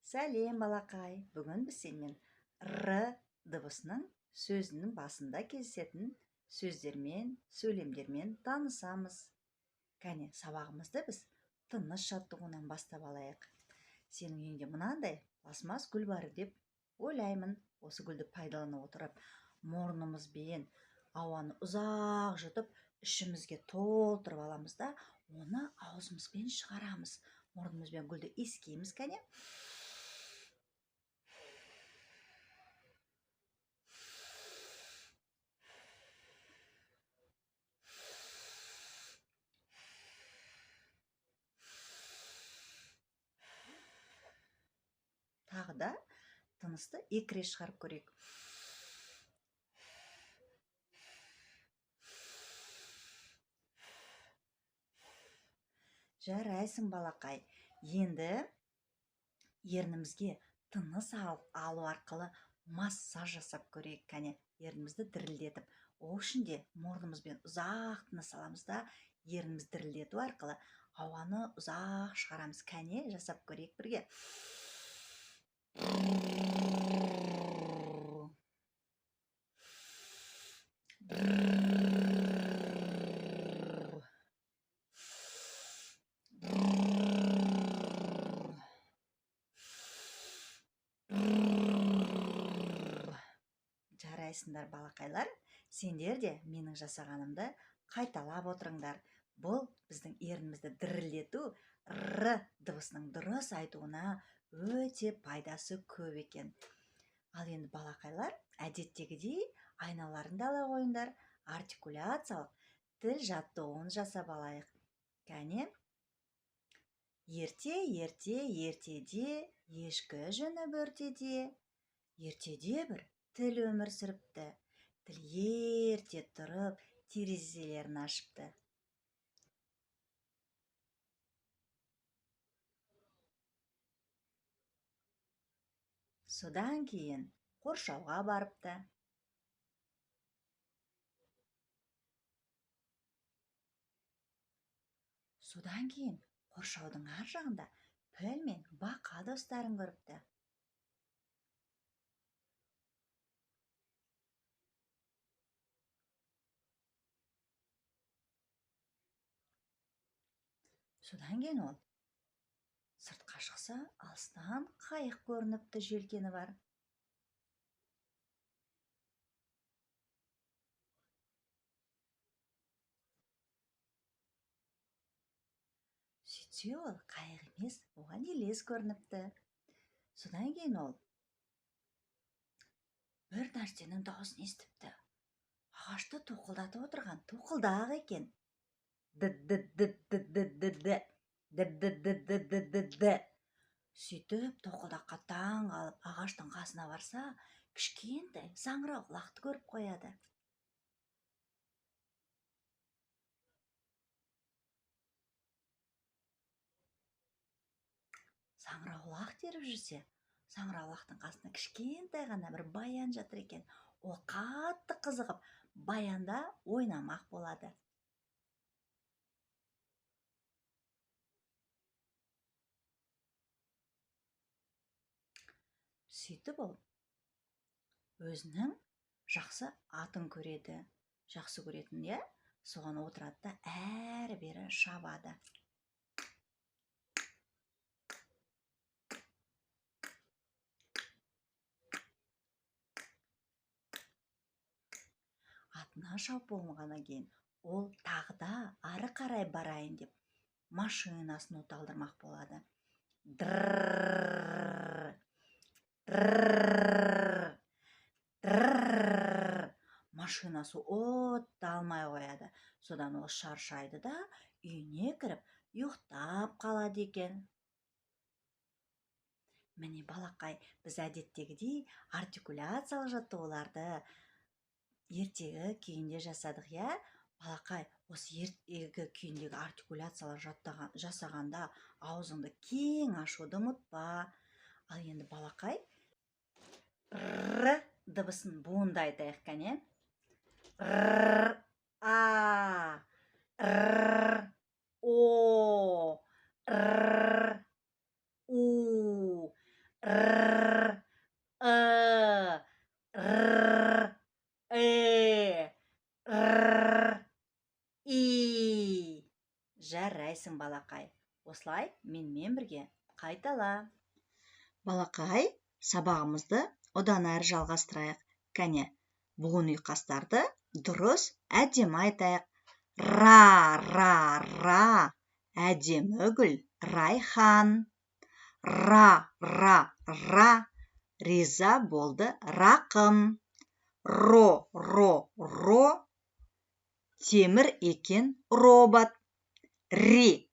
Сәлем, балақай. Бүгін біз сенімен р дыбысының сөзінің басында кездесетін сөздермен, сөйлемдермен танысамыз. Кәне, сабағымызды біз тыныс жаттығуынан бастап алайық. Сенің үйіңде мынандай пластмас гүл бар деп ойлаймын. Осы гүлді пайдалана отырып, мұрнымызбен ауаны ұзақ жұтып, ішімізге толтырып аламыз да, оны аузымызбен шығарамыз. Мұрнымызбен гүлді иіскейміз, кәне. Тағы да тынысты екі рет шығарып көрейік. Жарайсың, балақай. Енді ернімізге тыныс алу арқылы массаж жасап көрейік. Кәне, ернімізді дірілдетіп, ол үшін де мұрнымызбен ұзақ тыныс аламыз да, ернімізді дірілдету арқылы ауаны ұзақ шығарамыз. Кәне, жасап көрейік бірге. Жарайсыңдар, балақайлар. Сендер де менің жасағанымды қайталап отырыңдар. Бұл біздің ернімізді дірілдету р дыбысының дұрыс айтуына өте пайдасы көп екен. Ал енді, балақайлар, әдеттегідей айналарыңды ала қойыңдар. Артикуляциялық тіл жаттығуын жасап алайық. Кәне, ерте, ертеде, ешкі жүні бөртеде. Ертеде бір тіл өмір сүріпті. Тіл ерте тұрып, терезелерін ашыпты. Содан кейін қоршауға барыпты. Содан кейін қоршаудың ар жағында піл мен бақа достарын көріпті. Содан кейін ол сыртқа шықса, алыстан қайық көрініпті, желкені бар. Сөйтсе ол қайық емес, оған елес көрініпті. Содан кейін ол бір нәрсенің дауысын естіпті. Ағашты тоқылдатып отырған тоқылдақ екен. Сөйтіп тоқылдаққа таң қалып, ағаштың қасына барса, кішкентай саңырауқұлақты көріп қояды. Саңырауқұлақ теріп жүрсе, саңырауқұлақтың қасында кішкентай ғана бір баян жатыр екен. Ол қатты қызығып, баянда ойнамақ болады. Сөйтіп ол өзінің жақсы атын көреді. Жақсы көретін, е? Соған отырады да әрі-бері шабады. Атына шауып болғаннан кейін ол тағы да ары қарай барайын деп машинасын оталдырмақ болады. Машинасы отты алмай қояды. Содан ол шаршайды да үйіне кіріп ұйықтап қалады екен. Міне, балақай, біз әдеттегідей артикуляциялық жаттығуларды ертегі күйінде жасадық, я? Балақай, осы ертегі күйіндегі артикуляциялар жасағанда аузыңды кең ашуды ұмытпа. Ал енді, балақай, р дыбысын буында айтайық, кәне. Р, а, р, о, р, у, р, р, р, и. Жарайсың, балақай. Осылай менімен бірге қайтала. Балақай, сабағымызды одан әрі жалғастырайық. Кәне, буын ұйқастарды дұрыс әдемі айтайық. Ра, әдемі гүл, райхан. Ра, риза болды, рақым. Ро, темір екен, робот. Ри,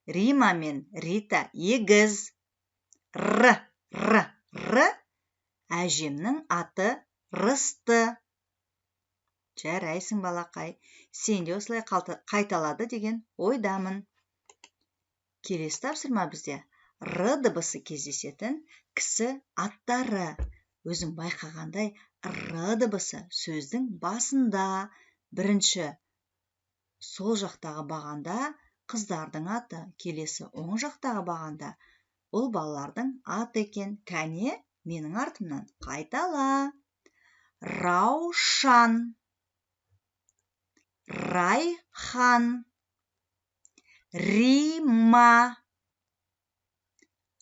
Рима мен Рита егіз. Р, әжемнің аты Рысты. Жарайсың, балақай. Сен де осылай қайталады деген ойдамын. Келесі тапсырма бізде Р дыбысы кездесетін кісі аттары. Өзің байқағандай, Р дыбысы сөздің басында. Бірінші сол жақтағы бағанда қыздардың аты, келесі оң жақтағы бағанда ұл балалардың аты екен. Кәне, менің артымнан қайтала. Раушан, Райхан, Рима,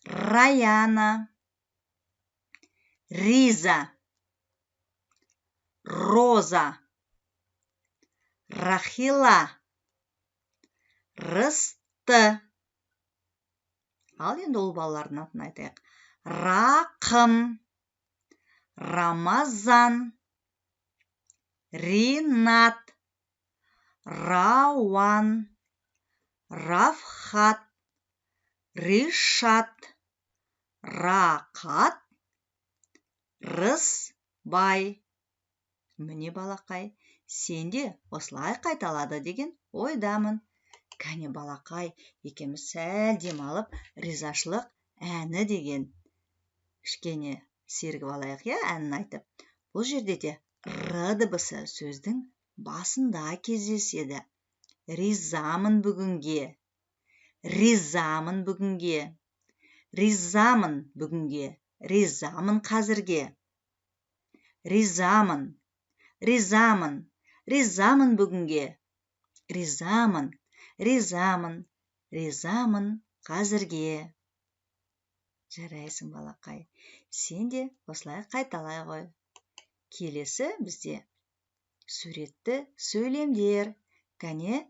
Раяна, Риза, Роза, Рахила, Рысты. Ал енді ұл балалардың атын айтайық. Рақым, Рамазан, Ринат, Рауан, Рафхат, Ришат, Рақат, Рысбай. Міне, балақай, сен де осылай қайталады деген ойдамын. Кәне, балақай, екеуміз сәл демалып, ризашылық әні деген кішкене сергіп алайық, әнін айтып. Бұл жерде де Р дыбысы сөздің басында кездеседі. Ризамын бүгінге, ризамын бүгінге, ризамын бүгінге, ризамын қазірге. Ризамын бүгінге, ризамын қазірге. Жарайсың, балақай. Сен де осылай қайталай ғой. Келесі бізде суретті сөйлемдер. Кәне,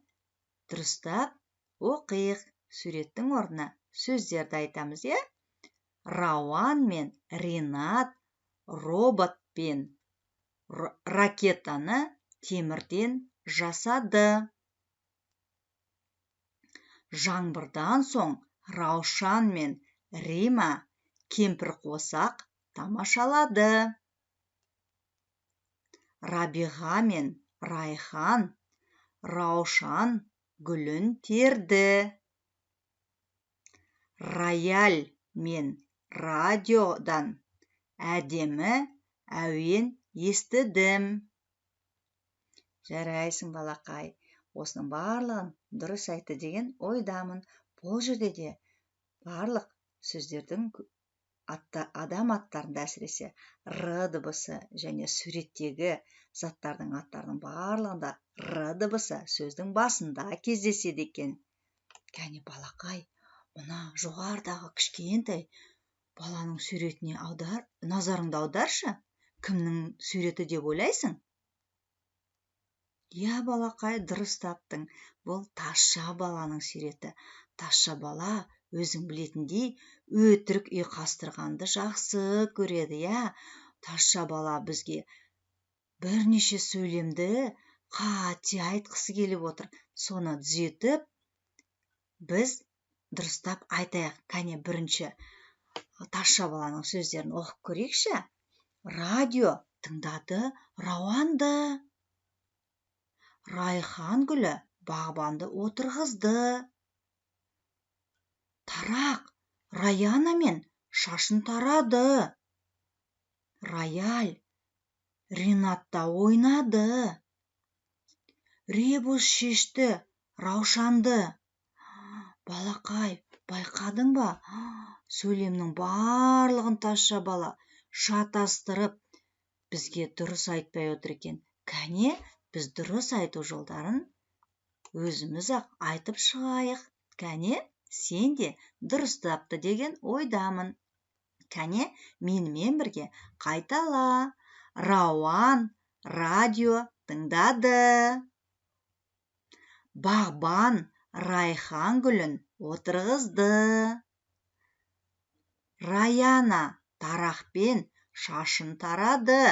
дұрыстап оқиық. Суреттің орнына сөздерді айтамыз, Рауан мен Ринат робот пен ракетаны темірден жасады. Жаңбырдан соң Раушан мен Рима кемпірқосақ тамашалады. Рабиға мен Райхан Раушан гүлін терді. Раяль мен радиодан әдемі әуен естідім. Жарайсың, балақай. Осының барлығын дұрыс айтты деген ойдамын. Бұл жерде де барлық сөздердің адам аттарында әсіресе Р дыбысы және суреттегі заттардың аттарының барлығында Р дыбысы сөздің басында кездеседі екен. Кәне, балақай, мына жоғарыдағы кішкентай баланың суретіне назарыңды аударшы. Кімнің суреті деп ойлайсың? Балақай, дұрыс таптың. Бұл тазша баланың суреті. Тазша бала өзің білетіндей өтірік ұйқастырғанды жақсы көреді, Тазша бала бізге бірнеше сөйлемді қате айтқысы келіп отыр. Соны түзетіп, біз дұрыстап айтайық. Кәне, бірінші тазша баланың сөздерін оқып көрейікші. Радио тыңдады Рауанды. Райхан гүлі бағбанды отырғызды. Тарақ Раяна мен шашын тарады. Раяль Ринатта ойнады. Ребус шешті Раушанды. Балақай, байқадың ба? сөйлемнің барлығын тазша бала шатастырып бізге дұрыс айтпай отыр екен. Кәне, біз дұрыс айту жолдарын өзіміз ақ айтып шығайық. Кәне, сен де дұрыстапты деген ойдамын. Кәне, менімен бірге қайтала. Рауан радио тыңдады. Бағбан райхан гүлін отырғызды. Раяна тарақпен шашын тарады.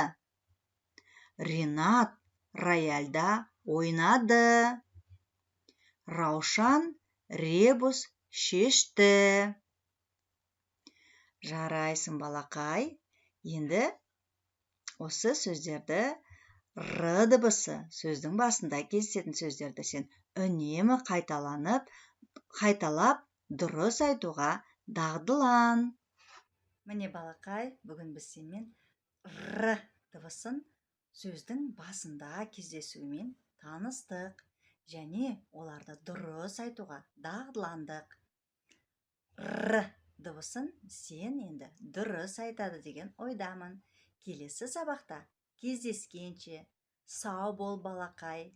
Ринат рояльда ойнады. Раушан ребус шешті. Жарайсың балақай. Енді осы сөздерді р дыбысы сөздің басында кездесетін сөздерді сен үнемі қайталап дұрыс айтуға дағдылан. Міне балақай, бүгін біз сенімен р дыбысын сөздің басында кездесуімен таныстық және оларды дұрыс айтуға дағдыландық. Р дыбысын сен енді дұрыс айтады деген ойдамын. Келесі сабақта кездескенше сау бол балақай.